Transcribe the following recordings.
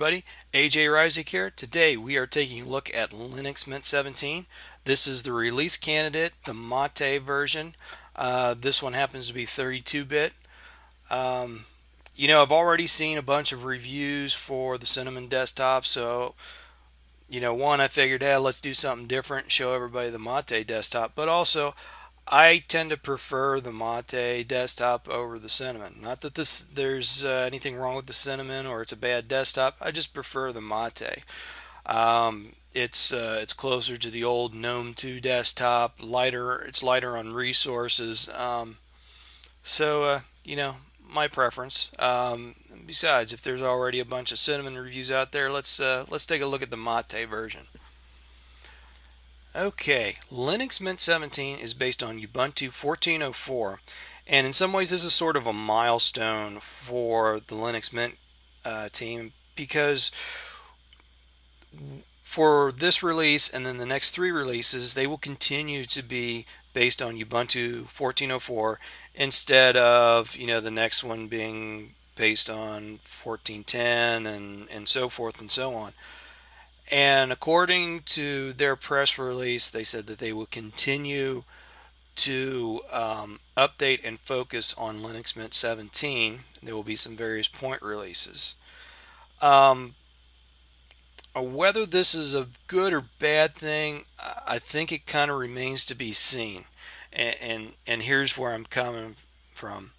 everybody, AJ Reisig here. Today we are taking a look at Linux Mint 17. This is the release candidate, the Mate version. This one happens to be 32-bit. Um, I've already seen a bunch of reviews for the Cinnamon desktop, so one, I figured, hey, let's do something different, show everybody the Mate desktop, but also I tend to prefer the Mate desktop over the Cinnamon. Not that there's anything wrong with the Cinnamon or it's a bad desktop. I just prefer the Mate. It's closer to the old Gnome 2 desktop, lighter. It's lighter on resources. My preference. Besides, if there's already a bunch of Cinnamon reviews out there, let's take a look at the Mate version. Okay, Linux Mint 17 is based on Ubuntu 14.04, and in some ways this is sort of a milestone for the Linux Mint team, because for this release and then the next three releases, they will continue to be based on Ubuntu 14.04 instead of the next one being based on 14.10 and so forth and so on. And according to their press release, they said that they will continue to update and focus on Linux Mint 17. There will be some various point releases. Whether this is a good or bad thing, I think it kind of remains to be seen. And here's where I'm coming from.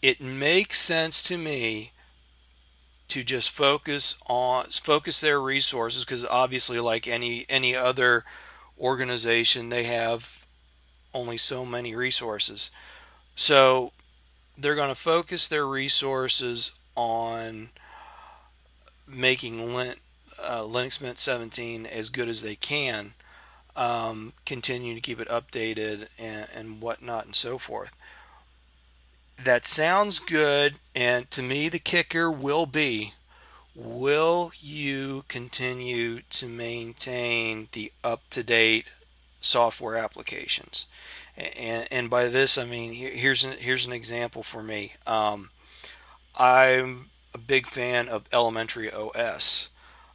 It makes sense to me to just focus their resources, because obviously, like any other organization, they have only so many resources. So they're going to focus their resources on making Linux Mint 17 as good as they can, continue to keep it updated and whatnot and so forth. That sounds good, and to me the kicker will be, will you continue to maintain the up-to-date software applications? And by this I mean, here's an example for me. I'm a big fan of Elementary OS,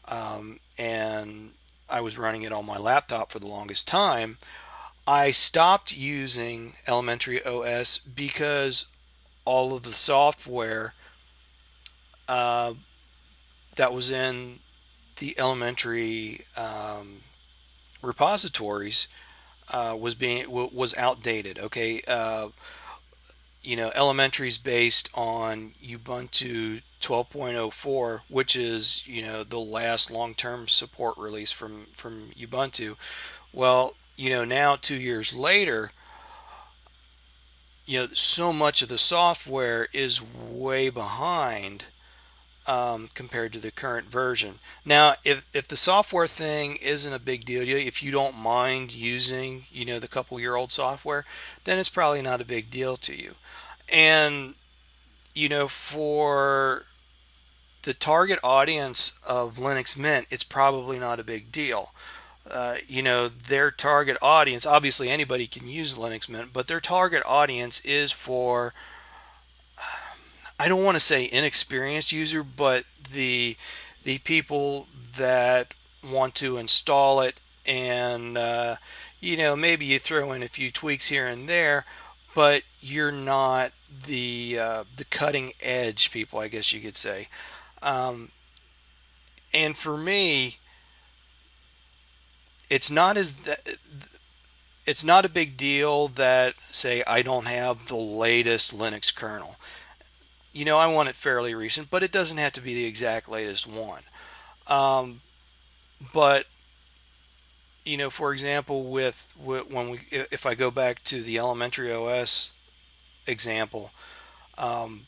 and I was running it on my laptop for the longest time. I stopped using Elementary OS because all of the software uh, that was in the elementary repositories was outdated. Okay, elementary is based on Ubuntu 12.04, which is the last long-term support release from Ubuntu. Well, now 2 years later, so much of the software is way behind compared to the current version. Now, if the software thing isn't a big deal, if you don't mind using, the couple-year-old software, then it's probably not a big deal to you. And, for the target audience of Linux Mint, it's probably not a big deal. Their target audience, obviously anybody can use Linux Mint, but their target audience is for, I don't want to say inexperienced user, but the people that want to install it, and maybe you throw in a few tweaks here and there, but you're not the cutting edge people, I guess you could say. Um, and for me, it's not as it's not a big deal that, say, I don't have the latest Linux kernel. I want it fairly recent, but it doesn't have to be the exact latest one. Um, but for example, when if I go back to the elementary OS example, um,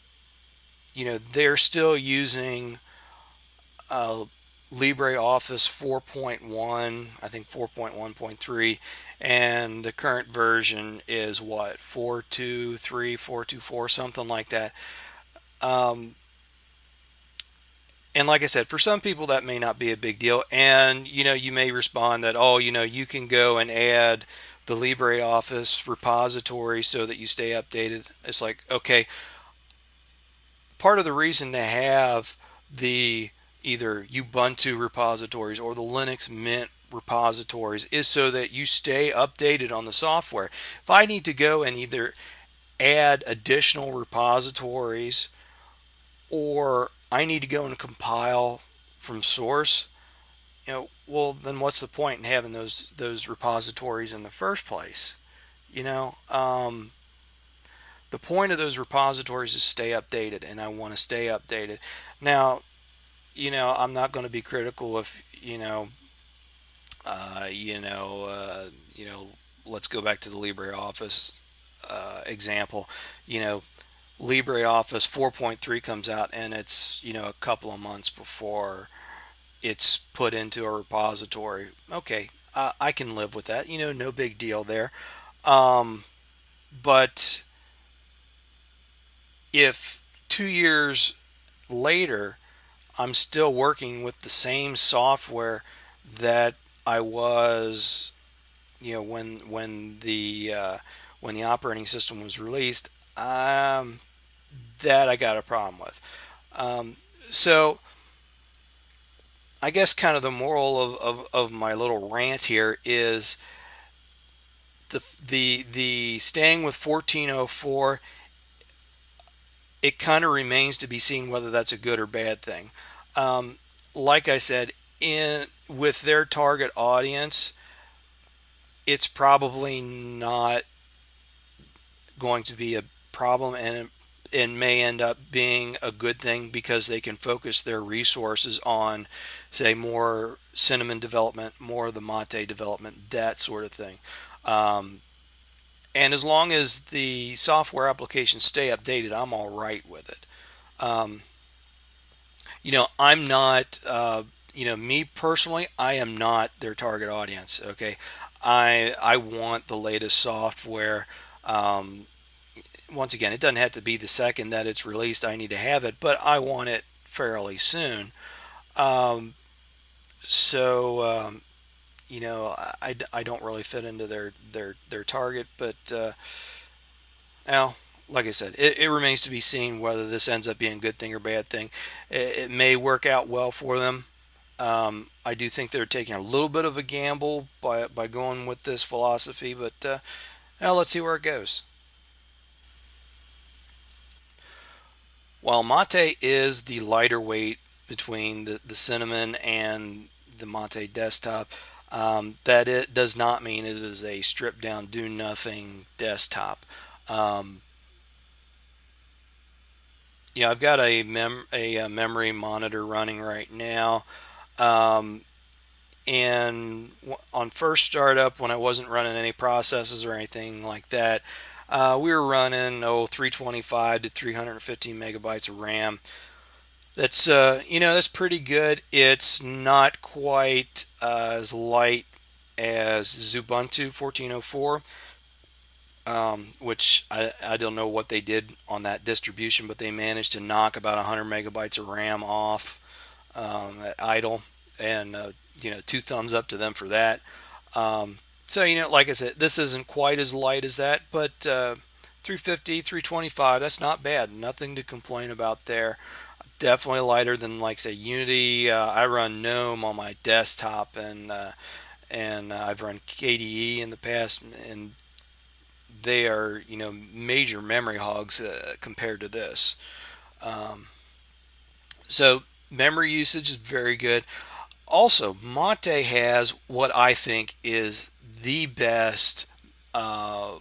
they're still using uh, LibreOffice 4.1, I think 4.1.3, and the current version is what, 4.2.3, 4.2.4, something like that. Um, and like I said, for some people that may not be a big deal, and you may respond that, oh, you can go and add the LibreOffice repository so that you stay updated. It's like, okay, part of the reason to have the either Ubuntu repositories or the Linux Mint repositories is so that you stay updated on the software. If I need to go and either add additional repositories or I need to go and compile from source, well then what's the point in having those repositories in the first place? You know, the point of those repositories is stay updated, and I want to stay updated. Now, I'm not going to be critical if uh, you know, uh, you know, let's go back to the LibreOffice example. You know, LibreOffice 4.3 comes out, and it's a couple of months before it's put into a repository. Okay, I can live with that. No big deal there. Um, but if 2 years later I'm still working with the same software that I was, when the operating system was released, um, that I got a problem with. So I guess kind of the moral of my little rant here is the staying with 1404. It kind of remains to be seen whether that's a good or bad thing. Um, like I said, in with their target audience, it's probably not going to be a problem, and it may end up being a good thing because they can focus their resources on, say, more cinnamon development, more of the mate development, that sort of thing. Um, and as long as the software applications stay updated, I'm all right with it. Um, I'm not, me personally, I am not their target audience. Okay, I want the latest software. Um, Once again, it doesn't have to be the second that it's released. I need to have it, but I want it fairly soon. Um, so I don't really fit into their target, but well, like I said, it remains to be seen whether this ends up being a good thing or bad thing. It may work out well for them. I do think they're taking a little bit of a gamble by going with this philosophy, but well, let's see where it goes. While mate is the lighter weight between the cinnamon and the mate desktop, that it does not mean it is a stripped down, do nothing desktop. Um, I've got a memory monitor running right now. Um, and on first startup, when I wasn't running any processes or anything like that, we were running 325 to 315 megabytes of RAM. That's pretty good. It's not quite as light as Ubuntu 1404, which I don't know what they did on that distribution, but they managed to knock about 100 megabytes of RAM off at idle, and two thumbs up to them for that. So like I said, this isn't quite as light as that, but 350, 325, that's not bad. Nothing to complain about there. Definitely lighter than, like, say, Unity. I run Gnome on my desktop, and I've run KDE in the past, and they are major memory hogs compared to this. Um, so memory usage is very good. Also, Mate has what I think is the best uh,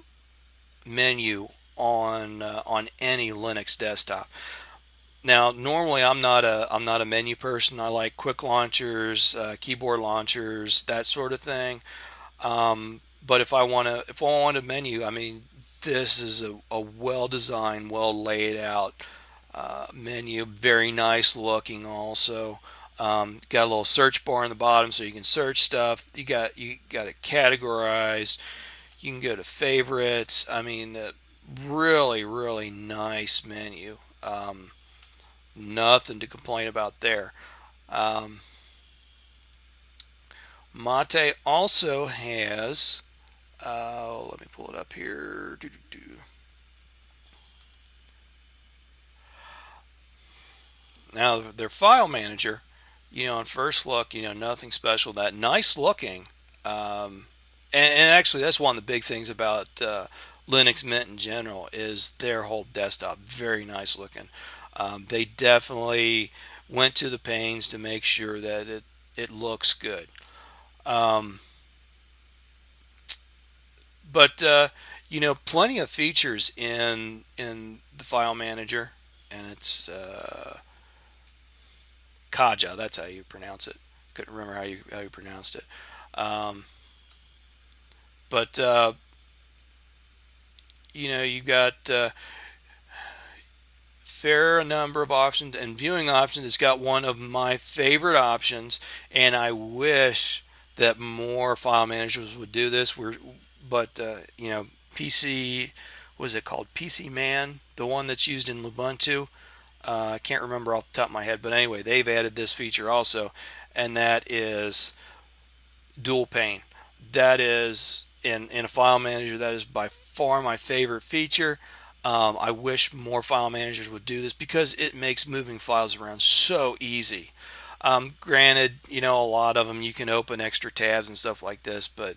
menu on any Linux desktop. Now, normally I'm not a menu person. I like quick launchers, keyboard launchers, that sort of thing. But if I want a menu, I mean, this is a well designed, well laid out menu. Very nice looking. Also, got a little search bar in the bottom so you can search stuff. You got it categorized. You can go to favorites. I mean, really really nice menu. Nothing to complain about there. Um, Mate also has. Let me pull it up here. Now their file manager, on first look, nothing special. That nice looking, um, and actually that's one of the big things about Linux Mint in general is their whole desktop. Very nice looking. They definitely went to the pains to make sure that it looks good. Um, but plenty of features in the file manager, and it's Kaja. That's how you pronounce it. Couldn't remember how you pronounced it. Um, but you got fair number of options, and viewing options. It's got one of my favorite options, and I wish that more file managers would do this. But PC, was it called PC Man, the one that's used in Ubuntu? I can't remember off the top of my head, but anyway, they've added this feature also, and that is dual pane. That is in a file manager. That is by far my favorite feature. I wish more file managers would do this because it makes moving files around so easy. Granted, a lot of them you can open extra tabs and stuff like this, but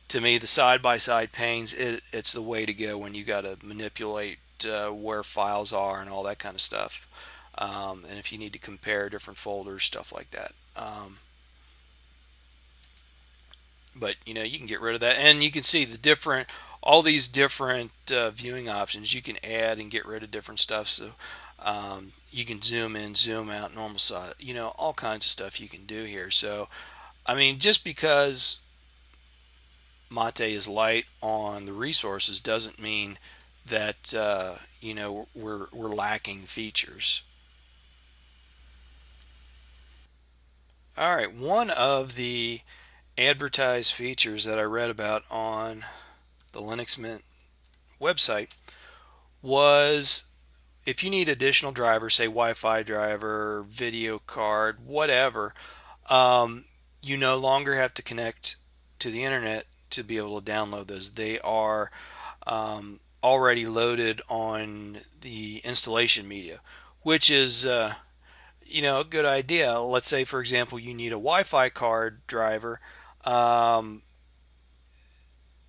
to me, the side-by-side panes, it's the way to go when you got to manipulate where files are and all that kind of stuff. And if you need to compare different folders, stuff like that. But you can get rid of that, and you can see all these different viewing options. You can add and get rid of different stuff. So you can zoom in, zoom out, normal size. All kinds of stuff you can do here. So I mean, just because Mate is light on the resources doesn't mean that we're lacking features. All right, one of the advertised features that I read about on the Linux Mint website was if you need additional drivers, say Wi-Fi driver, video card, whatever, you no longer have to connect to the internet to be able to download those. They are already loaded on the installation media, which is a good idea. Let's say, for example, you need a Wi-Fi card driver, um,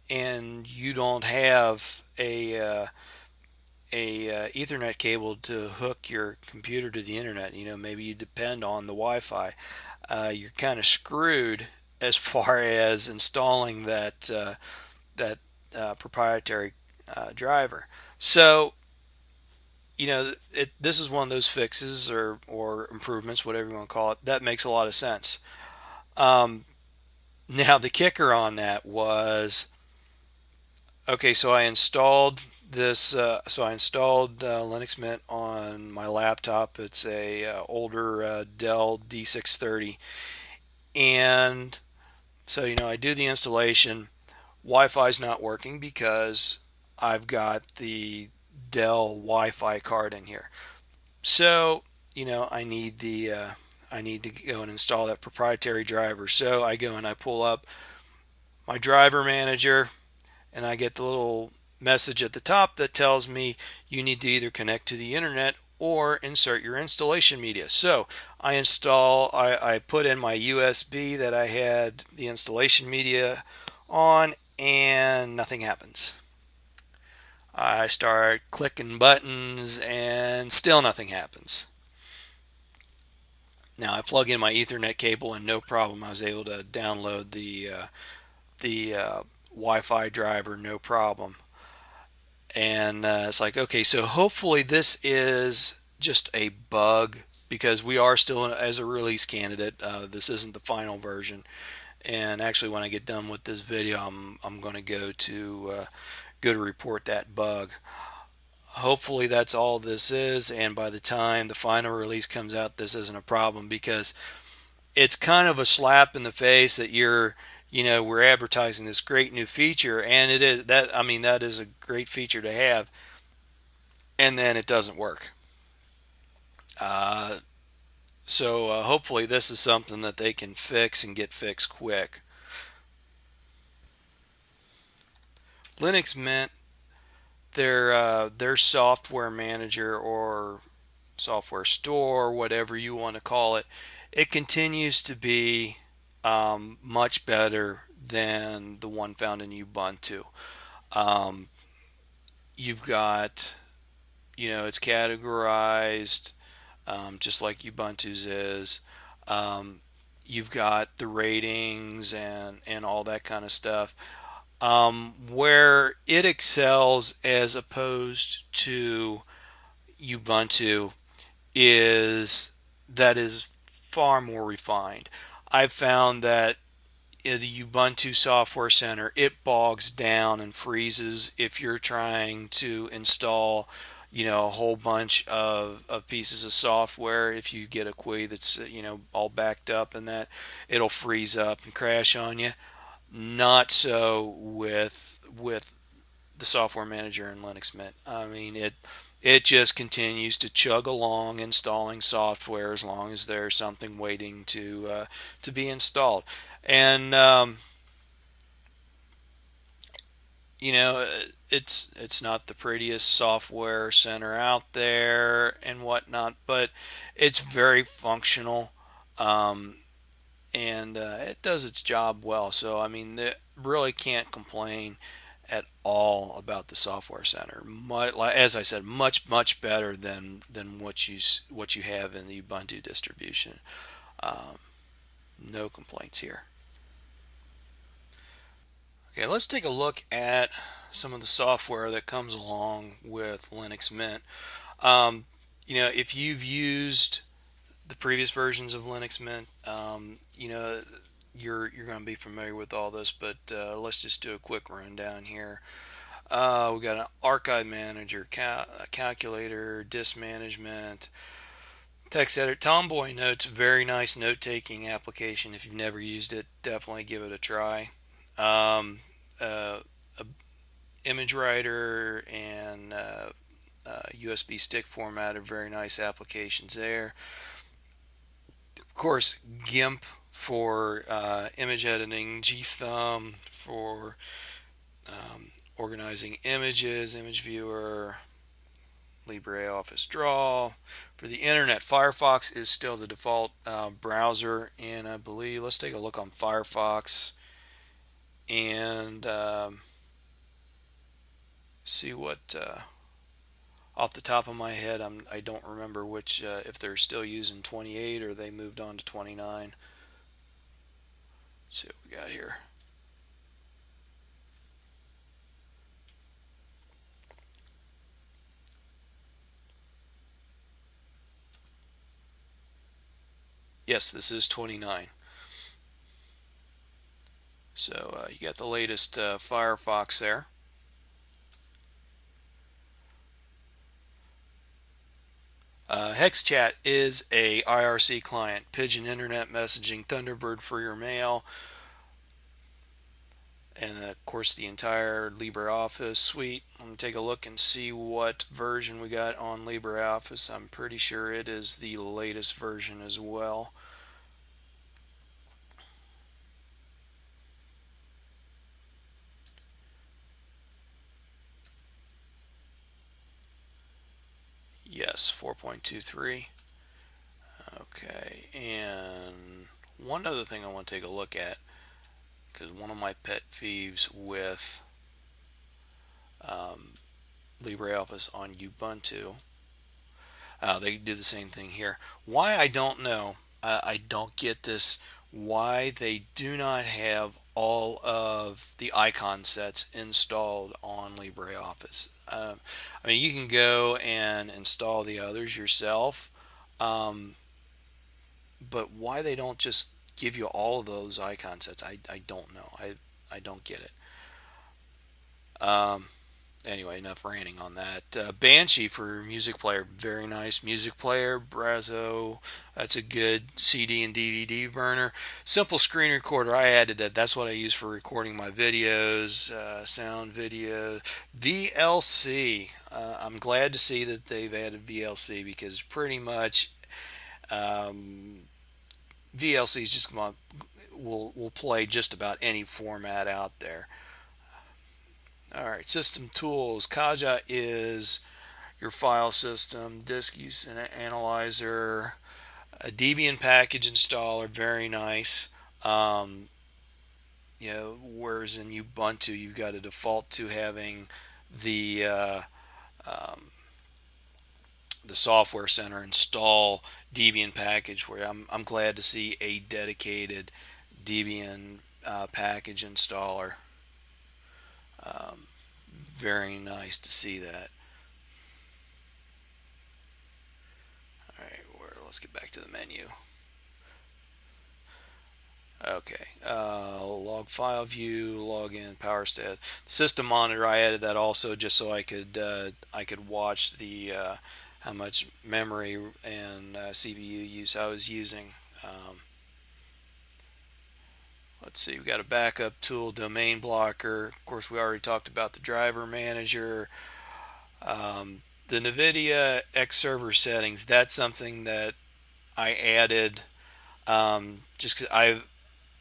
and you don't have a Ethernet cable to hook your computer to the internet. Maybe you depend on the Wi-Fi. You're kind of screwed as far as installing that proprietary driver. So this is one of those fixes or improvements, whatever you want to call it. That makes a lot of sense. Um, Now the kicker on that was okay. So I installed this. So I installed Linux Mint on my laptop. It's a older Dell D630, and so I do the installation. Wi-Fi's not working because I've got the Dell Wi-Fi card in here. So I need to go and install that proprietary driver. So I go and I pull up my driver manager, and I get the little message at the top that tells me you need to either connect to the internet or insert your installation media. So I put in my USB that I had the installation media on, and nothing happens. I start clicking buttons and still nothing happens. Now I plug in my Ethernet cable and no problem. I was able to download the Wi-Fi driver, no problem. And it's like, okay, so hopefully this is just a bug because we are still as a release candidate. This isn't the final version. And actually, when I get done with this video, I'm going to go to report that bug. Hopefully that's all this is, and by the time the final release comes out, this isn't a problem because it's kind of a slap in the face that we're advertising this great new feature, and it is that I mean that is a great feature to have, and then it doesn't work. Uh, so hopefully this is something that they can fix and get fixed quick. Linux Mint their software manager or software store, whatever you want to call it, it continues to be much better than the one found in Ubuntu. Um, you've got, it's categorized just like Ubuntu's is. Um, you've got the ratings and all that kind of stuff. Where it excels as opposed to Ubuntu is that is far more refined. I've found that in the Ubuntu Software Center, it bogs down and freezes if you're trying to install, a whole bunch of pieces of software. If you get a GUI that's, all backed up and that, it'll freeze up and crash on you. Not so with the software manager in Linux Mint. I mean, it just continues to chug along installing software as long as there's something waiting to be installed. And you know, it's not the prettiest software center out there and whatnot, but it's very functional. Um, and it does its job well. So I mean, really can't complain at all about the software center. As I said, much better than what you have in the Ubuntu distribution. Um, no complaints here. Okay, let's take a look at some of the software that comes along with Linux Mint. Um, if you've used the previous versions of Linux Mint, you're going to be familiar with all this. But let's just do a quick rundown here. We got an archive manager, a calculator, disk management, text editor, Tomboy Notes, very nice note-taking application. If you've never used it, definitely give it a try. Um, a image writer and USB stick format are very nice applications there. Of course, GIMP for image editing, GThumb for organizing images, image viewer, LibreOffice Draw. For the internet, Firefox is still the default browser, and I believe, let's take a look on Firefox and see what, off the top of my head, I don't remember which, if they're still using 28 or they moved on to 29. Let's see what we got here. Yes, this is 29. So you got the latest Firefox there. HexChat is a IRC client, Pigeon Internet Messaging, Thunderbird for your mail, and of course the entire LibreOffice suite. I'm going to take a look and see what version we got on LibreOffice. I'm pretty sure it is the latest version as well. Yes, 4.23. Okay, and one other thing I want to take a look at, because one of my pet peeves with um, LibreOffice on Ubuntu, they do the same thing here. Why, I don't know. I don't get this. Why they do not have all of the icon sets installed on LibreOffice. I mean, you can go and install the others yourself, um, but why they don't just give you all of those icon sets, I don't know. I don't get it. Anyway, enough ranting on that. Banshee for music player, very nice music player. Brazo, that's a good CD and DVD burner. Simple screen recorder, I added that. That's what I use for recording my videos, sound video. VLC, I'm glad to see that they've added VLC because pretty much VLC is just going to will play just about any format out there. All right, system tools. Kaja is your file system, disk use analyzer, a Debian package installer, very nice. Um, whereas in Ubuntu, you've got to default to having the um, the software center install Debian package for you. I'm glad to see a dedicated Debian package installer. Um, Very nice to see that. All right, let's get back to the menu. Okay, log file view, login, PowerStat, system monitor. I added that also just so I could watch the how much memory and CPU use I was using. Let's see, we got a backup tool, domain blocker. Of course, we already talked about the driver manager. The NVIDIA X server settings. That's something that I added just because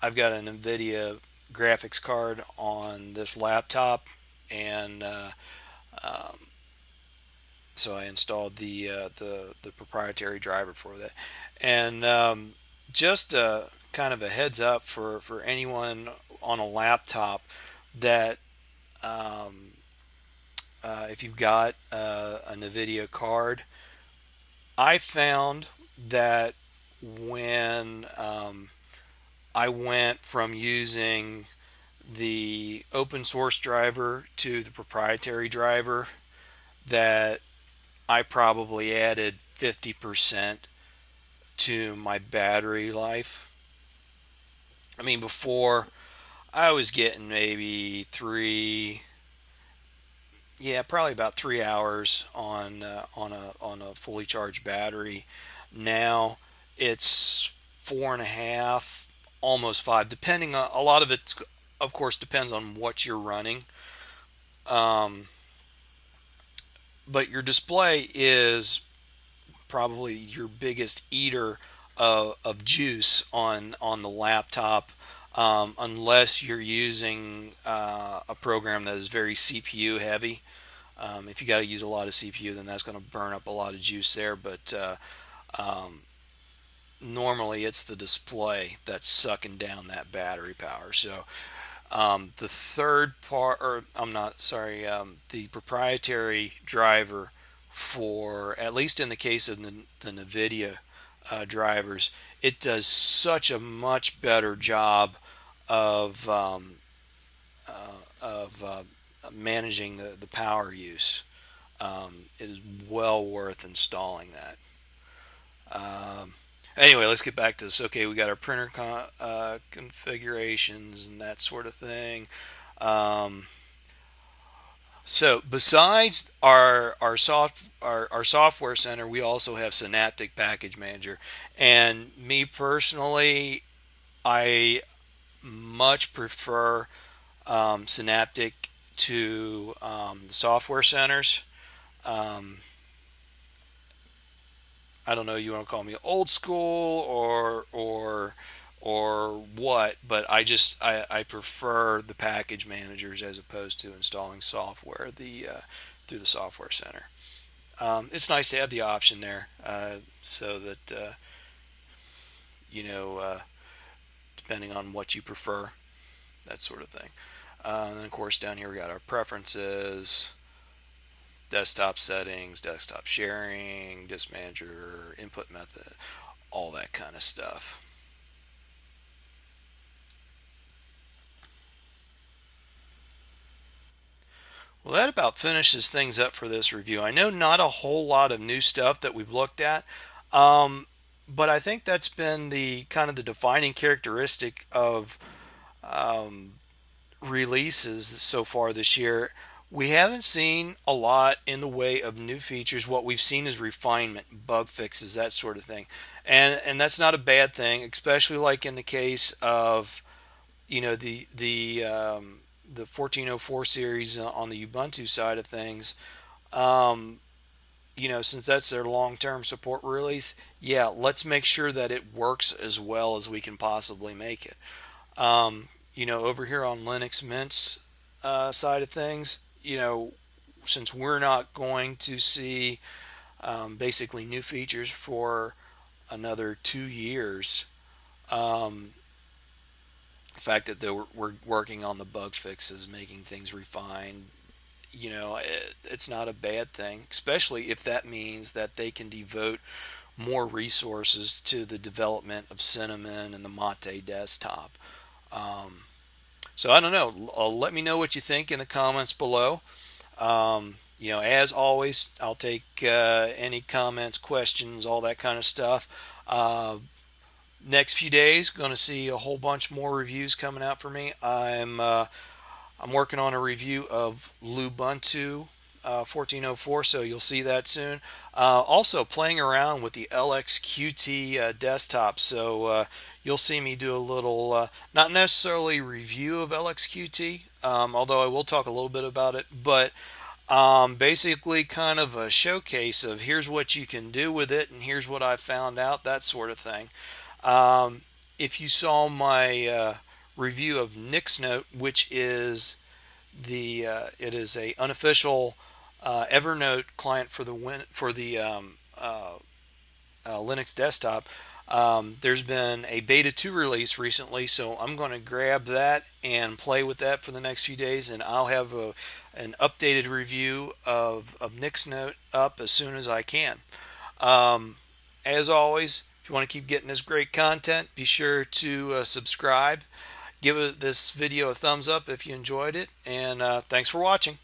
I've got an NVIDIA graphics card on this laptop, and um, so I installed the proprietary driver for that. And just kind of a heads up for anyone on a laptop that um, if you've got a NVIDIA card, I found that when I went from using the open source driver to the proprietary driver, that I probably added 50% to my battery life. I mean, before I was getting maybe yeah, probably about 3 hours on a fully charged battery. Now it's 4.5, almost 5, depending on a lot of it. Of course, depends on what you're running. Um, but your display is probably your biggest eater of juice on the laptop, unless you're using a program that is very CPU heavy. If you got to use a lot of CPU, then that's going to burn up a lot of juice there. But um, normally, it's the display that's sucking down that battery power. So the third part, or I'm not sorry, the proprietary driver for, at least in the case of the NVIDIA drivers, it does such a much better job of managing the power use. It is well worth installing that. Anyway, let's get back to this. Okay, we got our printer configurations and that sort of thing. Um, so besides our software center, we also have Synaptic Package Manager. And me personally, I much prefer Synaptic to the software centers. Um, I don't know, you want to call me old school or what, but I prefer the package managers as opposed to installing software through the software center. It's nice to have the option there, so that you know depending on what you prefer, that sort of thing. And then of course down here we got our preferences, desktop settings, desktop sharing, disk manager, input method, all that kind of stuff. Well, that about finishes things up for this review. I know not a whole lot of new stuff that we've looked at, um, but I think that's been the kind of the defining characteristic of um, releases so far this year. We haven't seen a lot in the way of new features. What we've seen is refinement, bug fixes, that sort of thing, and that's not a bad thing, especially like in the case of the 1404 series on the Ubuntu side of things. Um, since that's their long-term support release, yeah, let's make sure that it works as well as we can possibly make it. Over here on Linux Mint's side of things, since we're not going to see basically new features for another 2 years. Um, the fact that we're working on the bug fixes, making things refined, it's not a bad thing, especially if that means that they can devote more resources to the development of Cinnamon and the Mate desktop. Um, so I don't know. Let me know what you think in the comments below. As always, I'll take any comments, questions, all that kind of stuff. Next few days, going to see a whole bunch more reviews coming out for me. I'm working on a review of Ubuntu 1404, so you'll see that soon. Also, playing around with the LXQT desktop, so you'll see me do a little, not necessarily review of LXQT, although I will talk a little bit about it, but basically kind of a showcase of here's what you can do with it and here's what I found out, that sort of thing. Um, if you saw my review of Nixnote, which is it is a unofficial Evernote client for the Linux desktop. There's been a beta 2 release recently, so I'm going to grab that and play with that for the next few days, and I'll have an updated review of Nixnote up as soon as I can. Um, as always, if you want to keep getting this great content, be sure to subscribe. Give this video a thumbs up if you enjoyed it, and thanks for watching.